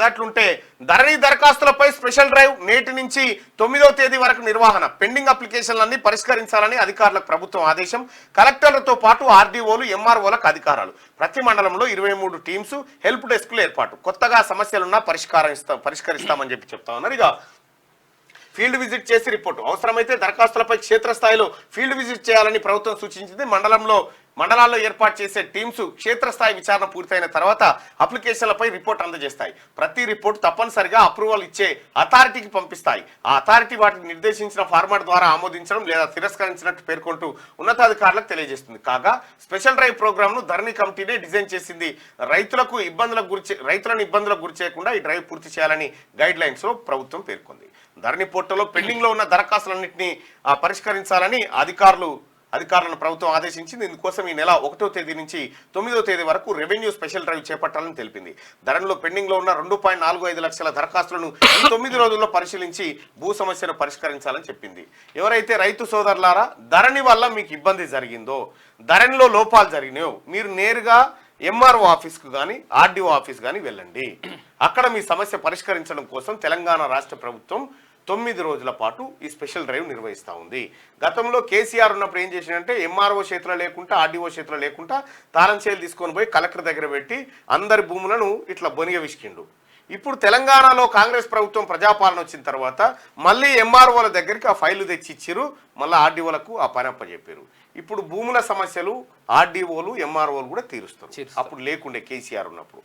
అదట్లుంటే ధరణి దరఖాస్తులపై special drive నేటి నుంచి 9వ తేదీ వరకు నిర్వహణ, పెండింగ్ అప్లికేషన్లన్నీ పరిష్కరించాలని అధికారులకు ప్రభుత్వం ఆదేశం. కలెక్టర్లతో పాటు ఆర్డీఓలు ఎంఆర్ఓలకు అధికారాలు. ప్రతి మండలంలో 23 టీమ్స్, హెల్ప్ డెస్క్లు ఏర్పాటు. కొత్తగా సమస్యలున్నా పరిష్కరిస్తామని చెప్పి చెప్తా ఉన్నారు. ఇక ఫీల్డ్ విజిట్ చేసి రిపోర్టు, అవసరమైతే దరఖాస్తులపై క్షేత్రస్థాయిలో ఫీల్డ్ విజిట్ చేయాలని ప్రభుత్వం సూచించింది. మండలాల్లో ఏర్పాటు చేసే టీమ్స్ క్షేత్రస్థాయి విచారణ పూర్తయిన తర్వాత అప్లికేషన్లపై రిపోర్ట్ అందజేస్తాయి. ప్రతి రిపోర్ట్ తప్పనిసరిగా అప్రూవల్ ఇచ్చే అథారిటీకి పంపిస్తాయి. ఆ అథారిటీ వాటికి నిర్దేశించిన ఫార్మాట్ ద్వారా ఆమోదించడం లేదా తిరస్కరించినట్టు పేర్కొంటూ ఉన్నతాధికారులకు తెలియజేస్తుంది. కాగా స్పెషల్ డ్రైవ్ ప్రోగ్రామ్ ను ధరణి కమిటీనే డిజైన్ చేసింది. రైతులను ఇబ్బందులకు గురి చేయకుండా ఈ డ్రైవ్ పూర్తి చేయాలని గైడ్ లైన్స్ లో ప్రభుత్వం పేర్కొంది. ధరణి పోర్టల్లో పెండింగ్ లో ఉన్న దరఖాస్తులన్నింటినీ పరిష్కరించాలని అధికారులను ప్రభుత్వం ఆదేశించింది. ఇందుకోసం ఈ నెల 1వ తేదీ నుంచి 9వ తేదీ వరకు రెవెన్యూ స్పెషల్ డ్రైవ్ చేపట్టాలని తెలిపింది. ధరణిలో పెండింగ్ లో ఉన్న 2.45 లక్షల దరఖాస్తులను ఈ 9 రోజుల్లో పరిశీలించి భూ సమస్యను పరిష్కరించాలని చెప్పింది. ఎవరైతే రైతు సోదరులారా ధరణి వల్ల మీకు ఇబ్బంది జరిగిందో, ధరణిలో లోపాలు జరిగినాయో, మీరు నేరుగా ఎంఆర్ఓ ఆఫీస్కు కానీ ఆర్డీఓ ఆఫీస్ కానీ వెళ్ళండి. అక్కడ మీ సమస్య పరిష్కరించడం కోసం తెలంగాణ రాష్ట్ర ప్రభుత్వం 9 రోజుల పాటు ఈ స్పెషల్ డ్రైవ్ నిర్వహిస్తూ ఉంది. గతంలో కేసీఆర్ ఉన్నప్పుడు ఏం చేసిందంటే ఎంఆర్ఓ చేతిలో లేకుండా ఆర్డీఓ చేతిలో లేకుండా తాళం చేలు తీసుకొని పోయి కలెక్టర్ దగ్గర పెట్టి అందరి భూములను ఇట్లా బొనిగ విసికిండు. ఇప్పుడు తెలంగాణలో కాంగ్రెస్ ప్రభుత్వం ప్రజాపాలన వచ్చిన తర్వాత మళ్ళీ ఎంఆర్ఓల దగ్గరికి ఆ ఫైళ్లు తెచ్చి ఇచ్చిరు, మళ్ళీ ఆర్డీఓలకు ఆ పని అప్పచెప్పారు. ఇప్పుడు భూముల సమస్యలు ఆర్డీఓలు ఎంఆర్ఓలు కూడా తీరుస్తారు. అప్పుడు లేకుండే కేసీఆర్ ఉన్నప్పుడు.